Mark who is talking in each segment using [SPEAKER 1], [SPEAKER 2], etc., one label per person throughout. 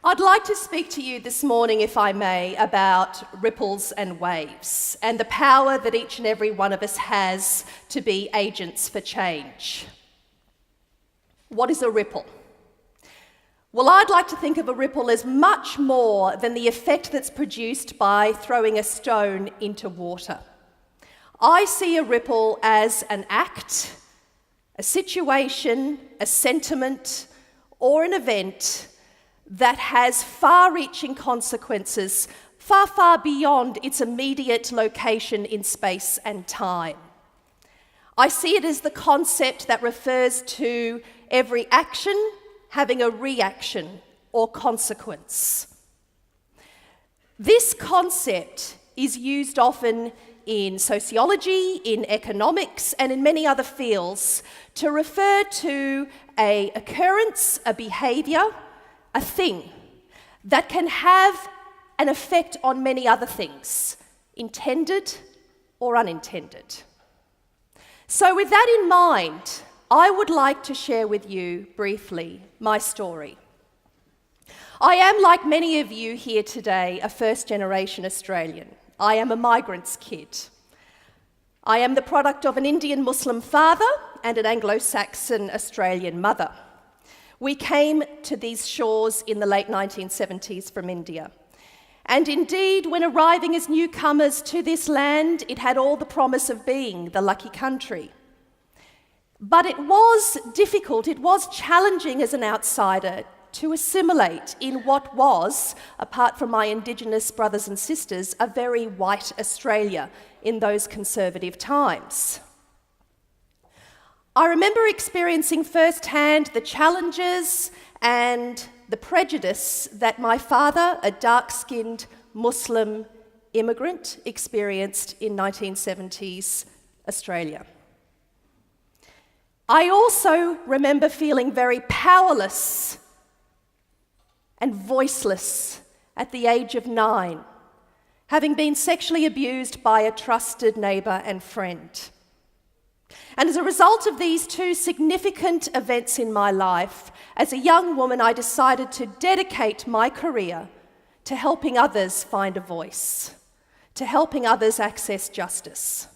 [SPEAKER 1] I'd like to speak to you this morning, if I may, about ripples and waves and the power that each and every one of us has to be agents for change. What is a ripple? Well, I'd like to think of a ripple as much more than the effect that's produced by throwing a stone into water. I see a ripple as an act, a situation, a sentiment, or an event that has far-reaching consequences, far, far beyond its immediate location in space and time. I see it as the concept that refers to every action having a reaction or consequence. This concept is used often in sociology, in economics, and in many other fields to refer to an occurrence, a behaviour, a thing that can have an effect on many other things, intended or unintended. So with that in mind, I would like to share with you briefly my story. I am, like many of you here today, a first-generation Australian. I am a migrant's kid. I am the product of an Indian Muslim father and an Anglo-Saxon Australian mother. We came to these shores in the late 1970s from India. And indeed, when arriving as newcomers to this land, it had all the promise of being the lucky country. But it was difficult, it was challenging as an outsider to assimilate in what was, apart from my Indigenous brothers and sisters, a very white Australia in those conservative times. I remember experiencing firsthand the challenges and the prejudice that my father, a dark-skinned Muslim immigrant, experienced in 1970s Australia. I also remember feeling very powerless and voiceless at the age of 9, having been sexually abused by a trusted neighbour and friend. And as a result of these two significant events in my life, as a young woman, I decided to dedicate my career to helping others find a voice, to helping others access justice.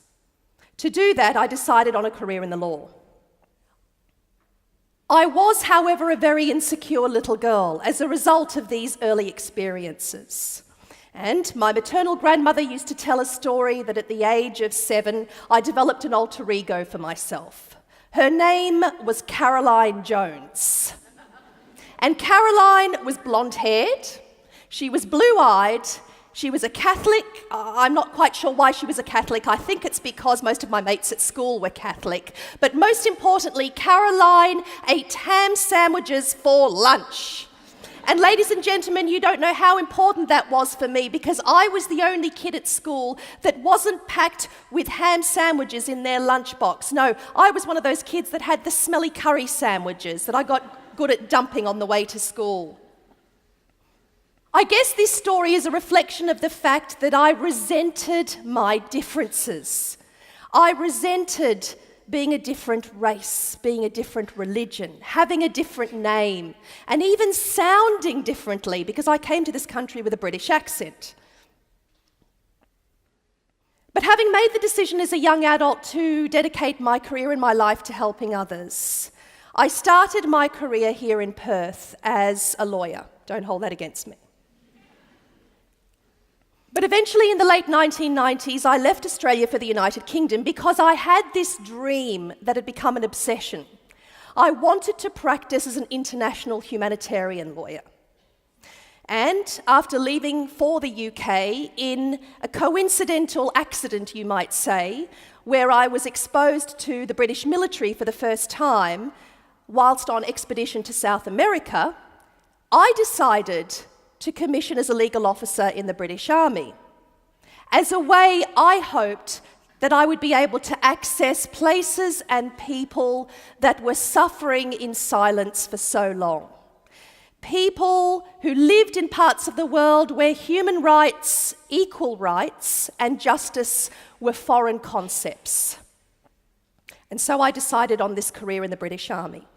[SPEAKER 1] To do that, I decided on a career in the law. I was, however, a very insecure little girl as a result of these early experiences. And my maternal grandmother used to tell a story that at the age of 7, I developed an alter ego for myself. Her name was Caroline Jones. And Caroline was blonde-haired, she was blue-eyed, she was a Catholic. I'm not quite sure why she was a Catholic. I think it's because most of my mates at school were Catholic. But most importantly, Caroline ate ham sandwiches for lunch. And ladies and gentlemen, you don't know how important that was for me because I was the only kid at school that wasn't packed with ham sandwiches in their lunchbox. No, I was one of those kids that had the smelly curry sandwiches that I got good at dumping on the way to school. I guess this story is a reflection of the fact that I resented my differences. I resented being a different race, being a different religion, having a different name, and even sounding differently because I came to this country with a British accent. But having made the decision as a young adult to dedicate my career and my life to helping others, I started my career here in Perth as a lawyer. Don't hold that against me. But eventually in the late 1990s, I left Australia for the United Kingdom because I had this dream that had become an obsession. I wanted to practice as an international humanitarian lawyer. And after leaving for the UK in a coincidental accident, you might say, where I was exposed to the British military for the first time, whilst on expedition to South America, I decided to commission as a legal officer in the British Army. As a way, I hoped that I would be able to access places and people that were suffering in silence for so long. People who lived in parts of the world where human rights, equal rights, and justice were foreign concepts. And so I decided on this career in the British Army.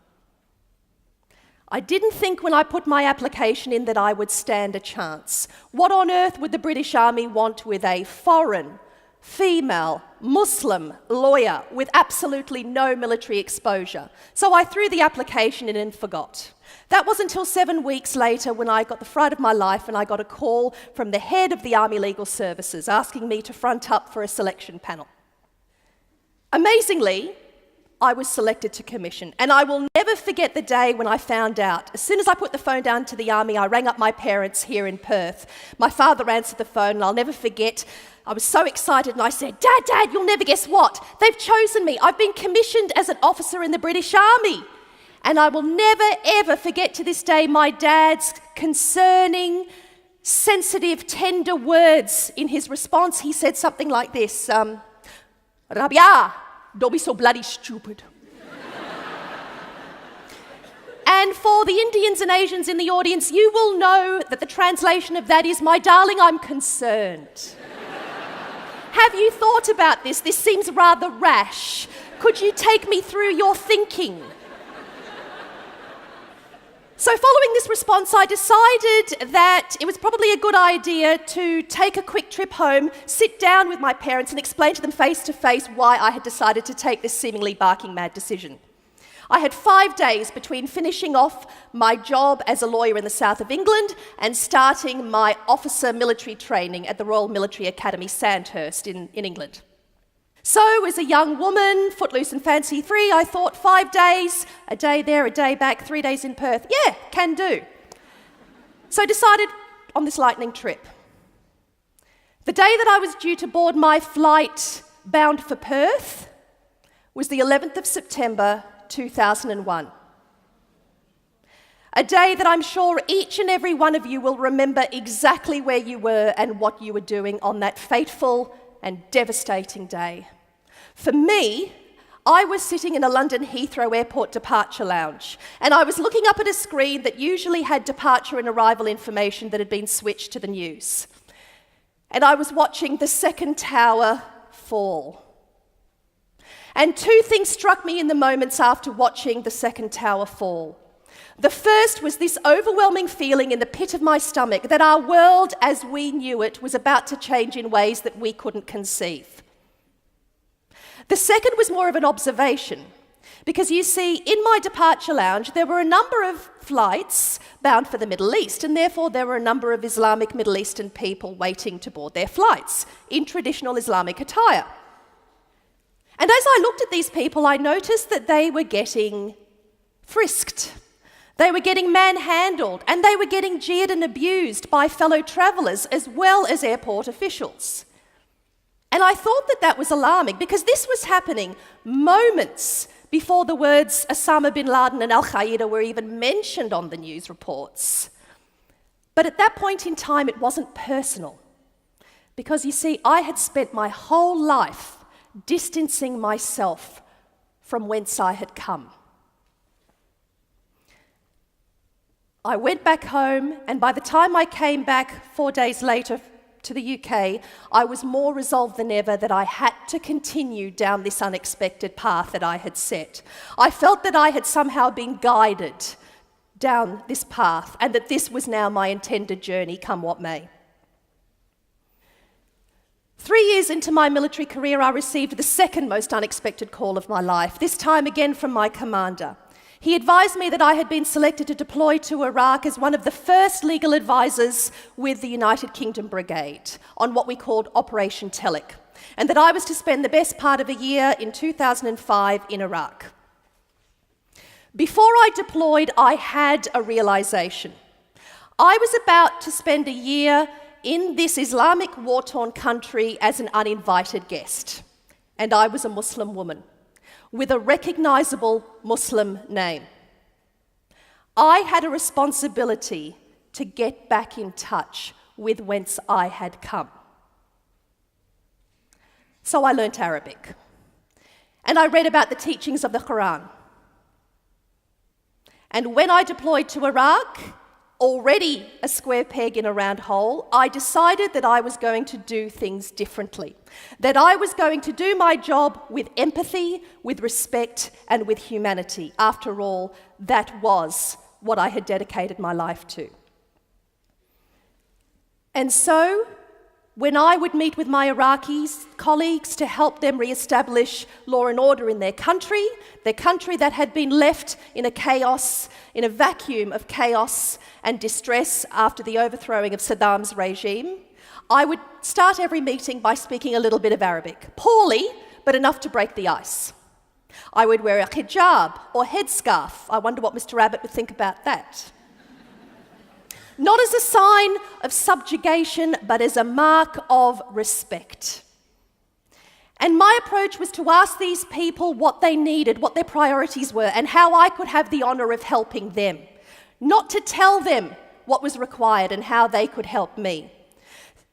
[SPEAKER 1] I didn't think when I put my application in that I would stand a chance. What on earth would the British Army want with a foreign, female, Muslim lawyer with absolutely no military exposure? So I threw the application in and forgot. That wasn't until 7 weeks later when I got the fright of my life and I got a call from the head of the Army Legal Services asking me to front up for a selection panel. Amazingly, I was selected to commission, and I will never forget the day when I found out. As soon as I put the phone down to the Army, I rang up my parents here in Perth. My father answered the phone, and I'll never forget, I was so excited, and I said, Dad, you'll never guess what? They've chosen me. I've been commissioned as an officer in the British Army. And I will never, ever forget to this day my dad's concerning, sensitive, tender words in his response. He said something like this, Rabia, don't be so bloody stupid. And for the Indians and Asians in the audience, you will know that the translation of that is, my darling, I'm concerned. Have you thought about this? This seems rather rash. Could you take me through your thinking? So following this response, I decided that it was probably a good idea to take a quick trip home, sit down with my parents and explain to them face to face why I had decided to take this seemingly barking mad decision. I had 5 days between finishing off my job as a lawyer in the south of England and starting my officer military training at the Royal Military Academy, Sandhurst in England. So, as a young woman, footloose and fancy-free, I thought 5 days, a day there, a day back, 3 days in Perth, yeah, can do. So I decided on this lightning trip. The day that I was due to board my flight bound for Perth was the 11th of September 2001. A day that I'm sure each and every one of you will remember exactly where you were and what you were doing on that fateful and devastating day. For me, I was sitting in a London Heathrow Airport departure lounge, and I was looking up at a screen that usually had departure and arrival information that had been switched to the news. And I was watching the second tower fall. And two things struck me in the moments after watching the second tower fall. The first was this overwhelming feeling in the pit of my stomach that our world as we knew it was about to change in ways that we couldn't conceive. The second was more of an observation, because you see, in my departure lounge, there were a number of flights bound for the Middle East, and therefore there were a number of Islamic Middle Eastern people waiting to board their flights in traditional Islamic attire. And as I looked at these people, I noticed that they were getting frisked. They were getting manhandled, and they were getting jeered and abused by fellow travellers as well as airport officials. And I thought that that was alarming, because this was happening moments before the words Osama bin Laden and Al-Qaeda were even mentioned on the news reports. But at that point in time, it wasn't personal, because you see, I had spent my whole life distancing myself from whence I had come. I went back home, and by the time I came back 4 days later to the UK, I was more resolved than ever that I had to continue down this unexpected path that I had set. I felt that I had somehow been guided down this path, and that this was now my intended journey, come what may. 3 years into my military career, I received the second most unexpected call of my life, this time again from my commander. He advised me that I had been selected to deploy to Iraq as one of the first legal advisors with the United Kingdom Brigade on what we called Operation Telic, and that I was to spend the best part of a year in 2005 in Iraq. Before I deployed, I had a realization. I was about to spend a year in this Islamic war-torn country as an uninvited guest, and I was a Muslim woman with a recognizable Muslim name. I had a responsibility to get back in touch with whence I had come. So I learnt Arabic, and I read about the teachings of the Quran. And when I deployed to Iraq, already a square peg in a round hole, I decided that I was going to do things differently, that I was going to do my job with empathy, with respect, and with humanity. After all, that was what I had dedicated my life to. And so, when I would meet with my Iraqi colleagues to help them re-establish law and order in their country that had been left in a vacuum of chaos and distress after the overthrowing of Saddam's regime, I would start every meeting by speaking a little bit of Arabic. Poorly, but enough to break the ice. I would wear a hijab or headscarf. I wonder what Mr. Abbott would think about that. Not as a sign of subjugation, but as a mark of respect. And my approach was to ask these people what they needed, what their priorities were, and how I could have the honour of helping them. Not to tell them what was required and how they could help me.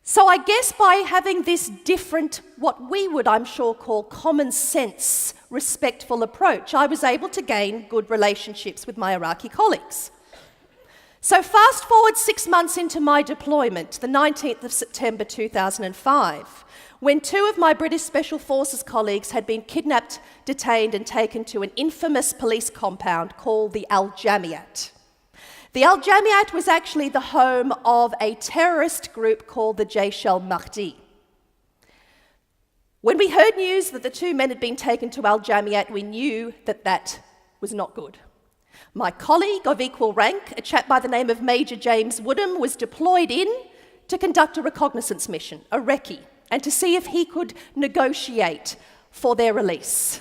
[SPEAKER 1] So I guess by having this different, what we would, I'm sure, call common sense, respectful approach, I was able to gain good relationships with my Iraqi colleagues. So fast forward 6 months into my deployment, the 19th of September 2005, when 2 of my British Special Forces colleagues had been kidnapped, detained and taken to an infamous police compound called the Al Jamiat. The Al Jamiat was actually the home of a terrorist group called the Jaish al-Mahdi. When we heard news that the 2 men had been taken to Al Jamiat, we knew that that was not good. My colleague of equal rank, a chap by the name of Major James Woodham, was deployed in to conduct a reconnaissance mission, a recce, and to see if he could negotiate for their release.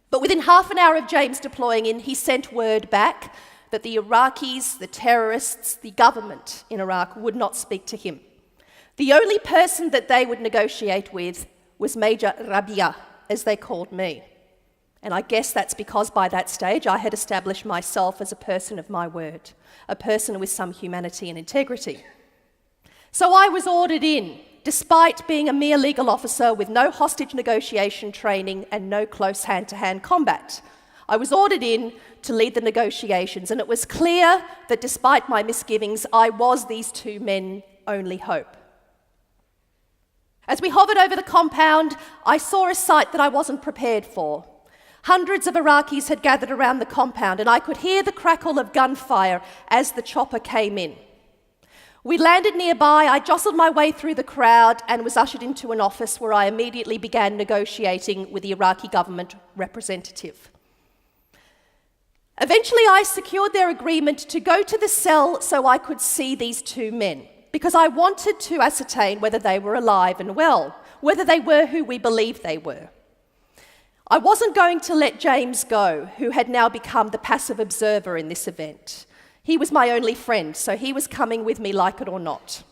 [SPEAKER 1] But within half an hour of James deploying in, he sent word back that the Iraqis, the terrorists, the government in Iraq would not speak to him. The only person that they would negotiate with was Major Rabia, as they called me. And I guess that's because by that stage I had established myself as a person of my word, a person with some humanity and integrity. So I was ordered in, despite being a mere legal officer with no hostage negotiation training and no close hand-to-hand combat. I was ordered in to lead the negotiations, and it was clear that despite my misgivings, I was these 2 men's only hope. As we hovered over the compound, I saw a sight that I wasn't prepared for. Hundreds of Iraqis had gathered around the compound, and I could hear the crackle of gunfire as the chopper came in. We landed nearby, I jostled my way through the crowd and was ushered into an office where I immediately began negotiating with the Iraqi government representative. Eventually, I secured their agreement to go to the cell so I could see these 2 men, because I wanted to ascertain whether they were alive and well, whether they were who we believed they were. I wasn't going to let James go, who had now become the passive observer in this event. He was my only friend, so he was coming with me like it or not.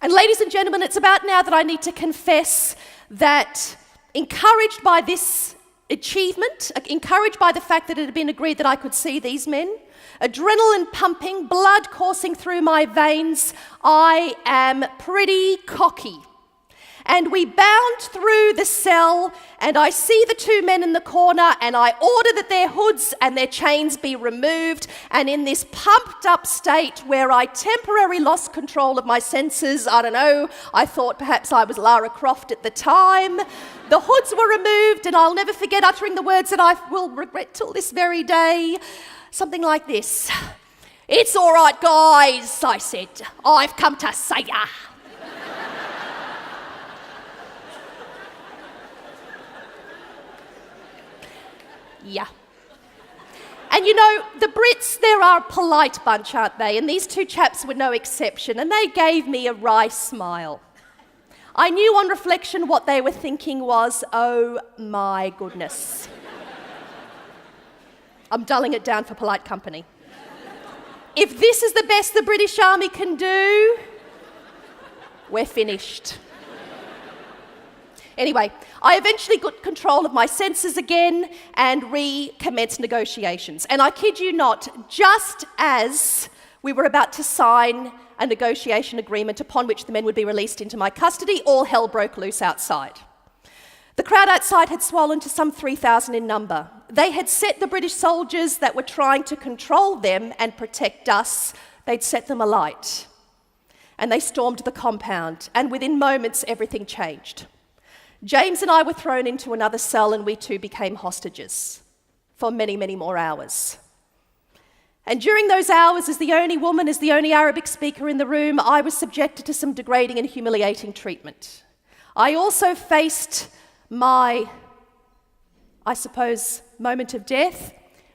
[SPEAKER 1] And ladies and gentlemen, it's about now that I need to confess that, encouraged by this achievement, encouraged by the fact that it had been agreed that I could see these men, adrenaline pumping, blood coursing through my veins, I am pretty cocky. And we bound through the cell, and I see the 2 men in the corner, and I order that their hoods and their chains be removed. And in this pumped up state where I temporarily lost control of my senses, I don't know, I thought perhaps I was Lara Croft at the time, the hoods were removed, and I'll never forget uttering the words that I will regret till this very day. Something like this. "It's all right, guys," I said. "I've come to say ya." Yeah. And you know, the Brits, they're a polite bunch, aren't they? And these 2 chaps were no exception, and they gave me a wry smile. I knew on reflection what they were thinking was, oh my goodness. I'm dulling it down for polite company. If this is the best the British Army can do, we're finished. Anyway, I eventually got control of my senses again and recommenced negotiations. And I kid you not, just as we were about to sign a negotiation agreement upon which the men would be released into my custody, all hell broke loose outside. The crowd outside had swollen to some 3,000 in number. They had set the British soldiers that were trying to control them and protect us, they'd set them alight. And they stormed the compound, and within moments everything changed. James and I were thrown into another cell, and we 2 became hostages for many, many more hours. And during those hours, as the only woman, as the only Arabic speaker in the room, I was subjected to some degrading and humiliating treatment. I also faced my, I suppose, moment of death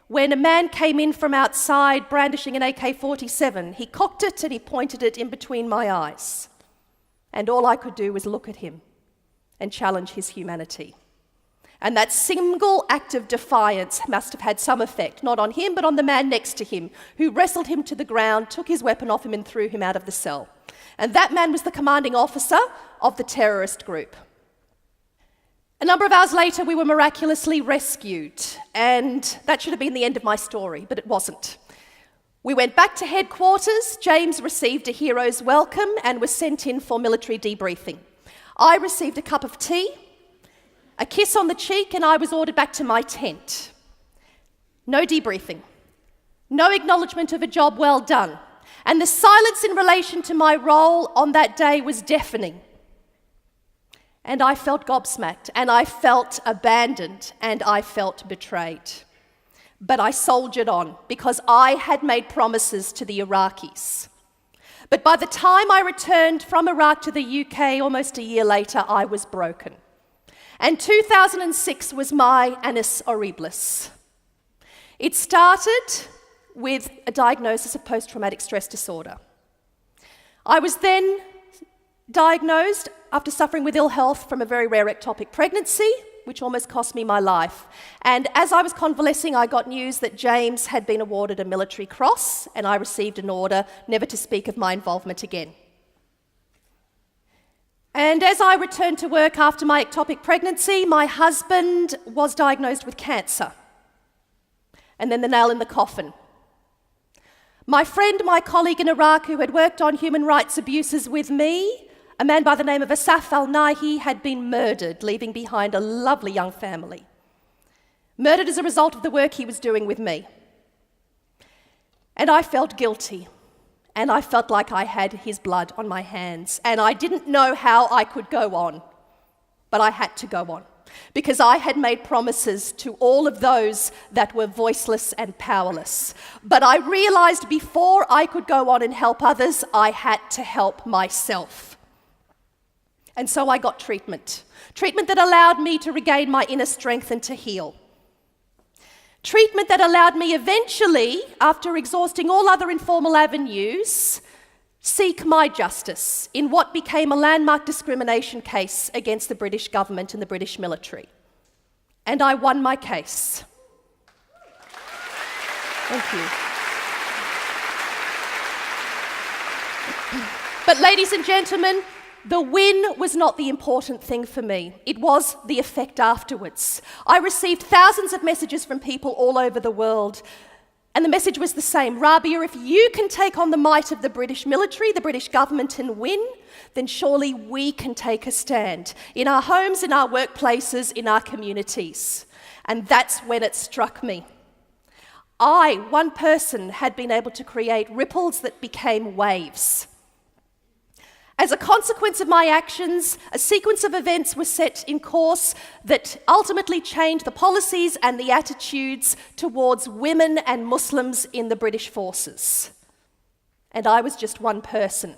[SPEAKER 1] when a man came in from outside brandishing an AK-47. He cocked it and he pointed it in between my eyes. And all I could do was look at him and challenge his humanity. And that single act of defiance must have had some effect, not on him, but on the man next to him, who wrestled him to the ground, took his weapon off him and threw him out of the cell. And that man was the commanding officer of the terrorist group. A number of hours later, we were miraculously rescued, and that should have been the end of my story, but it wasn't. We went back to headquarters. James received a hero's welcome and was sent in for military debriefing. I received a cup of tea, a kiss on the cheek, and I was ordered back to my tent. No debriefing, no acknowledgement of a job well done, and the silence in relation to my role on that day was deafening. And I felt gobsmacked, and I felt abandoned, and I felt betrayed. But I soldiered on because I had made promises to the Iraqis. But by the time I returned from Iraq to the UK almost a year later, I was broken. And 2006 was my annus horribilis. It started with a diagnosis of post-traumatic stress disorder. I was then diagnosed after suffering with ill health from a very rare ectopic pregnancy, which almost cost me my life. And as I was convalescing, I got news that James had been awarded a military cross, and I received an order never to speak of my involvement again. And as I returned to work after my ectopic pregnancy, my husband was diagnosed with cancer. And then the nail in the coffin. My friend, my colleague in Iraq who had worked on human rights abuses with me, a man by the name of Asaf al-Nahi, had been murdered, leaving behind a lovely young family. Murdered as a result of the work he was doing with me. And I felt guilty. And I felt like I had his blood on my hands. And I didn't know how I could go on. But I had to go on. Because I had made promises to all of those that were voiceless and powerless. But I realized before I could go on and help others, I had to help myself. And so I got treatment. Treatment that allowed me to regain my inner strength and to heal. Treatment that allowed me eventually, after exhausting all other informal avenues, seek my justice in what became a landmark discrimination case against the British government and the British military. And I won my case. Thank you. But ladies and gentlemen, the win was not the important thing for me. It was the effect afterwards. I received thousands of messages from people all over the world, and the message was the same. Rabia, if you can take on the might of the British military, the British government, and win, then surely we can take a stand in our homes, in our workplaces, in our communities. And that's when it struck me. I, one person, had been able to create ripples that became waves. As a consequence of my actions, a sequence of events was set in course that ultimately changed the policies and the attitudes towards women and Muslims in the British forces. And I was just one person.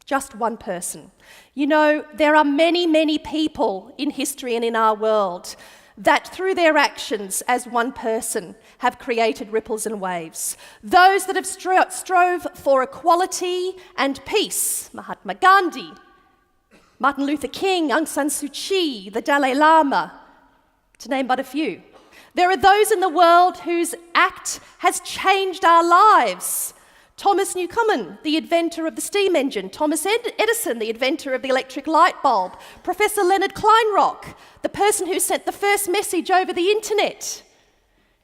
[SPEAKER 1] Just one person. You know, there are many, many people in history and in our world that through their actions as one person have created ripples and waves. Those that have strove for equality and peace, Mahatma Gandhi, Martin Luther King, Aung San Suu Kyi, the Dalai Lama, to name but a few. There are those in the world whose act has changed our lives. Thomas Newcomen, the inventor of the steam engine. Thomas Edison, the inventor of the electric light bulb. Professor Leonard Kleinrock, the person who sent the first message over the internet.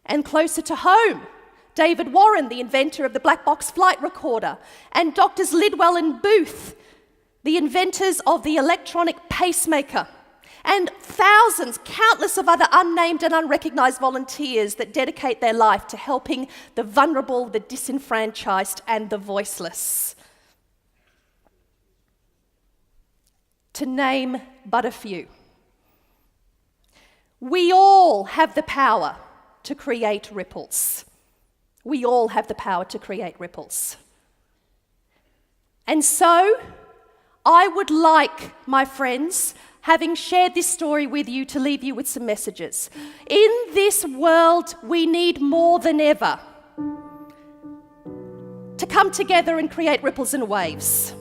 [SPEAKER 1] And closer to home, David Warren, the inventor of the black box flight recorder. And Doctors Lidwell and Booth, the inventors of the electronic pacemaker. And thousands, countless of other unnamed and unrecognised volunteers that dedicate their life to helping the vulnerable, the disenfranchised, and the voiceless. To name but a few. We all have the power to create ripples. We all have the power to create ripples. And so, I would like, my friends, having shared this story with you, to leave you with some messages. In this world, we need more than ever to come together and create ripples and waves,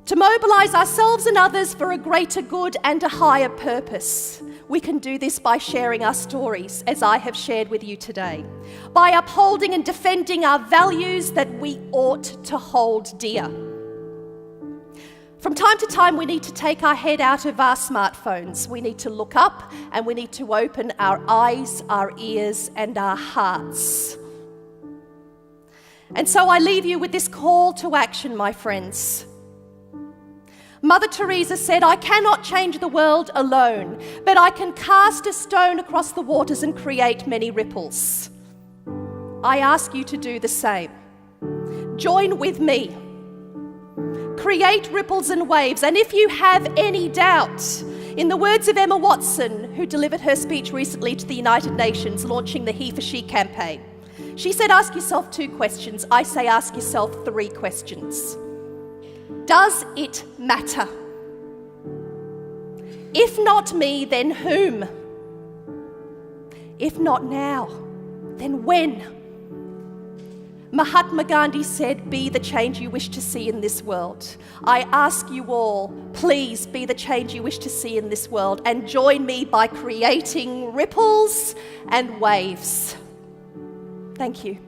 [SPEAKER 1] to mobilize ourselves and others for a greater good and a higher purpose. We can do this by sharing our stories, as I have shared with you today, by upholding and defending our values that we ought to hold dear. From time to time, we need to take our head out of our smartphones. We need to look up and we need to open our eyes, our ears, and our hearts. And so I leave you with this call to action, my friends. Mother Teresa said, "I cannot change the world alone, but I can cast a stone across the waters and create many ripples." I ask you to do the same. Join with me. Create ripples and waves. And if you have any doubt, in the words of Emma Watson, who delivered her speech recently to the United Nations launching the He for She campaign, she said, ask yourself 2 questions. I say ask yourself 3 questions. Does it matter? If not me, then whom? If not now, then when? Mahatma Gandhi said, be the change you wish to see in this world. I ask you all, please be the change you wish to see in this world and join me by creating ripples and waves. Thank you.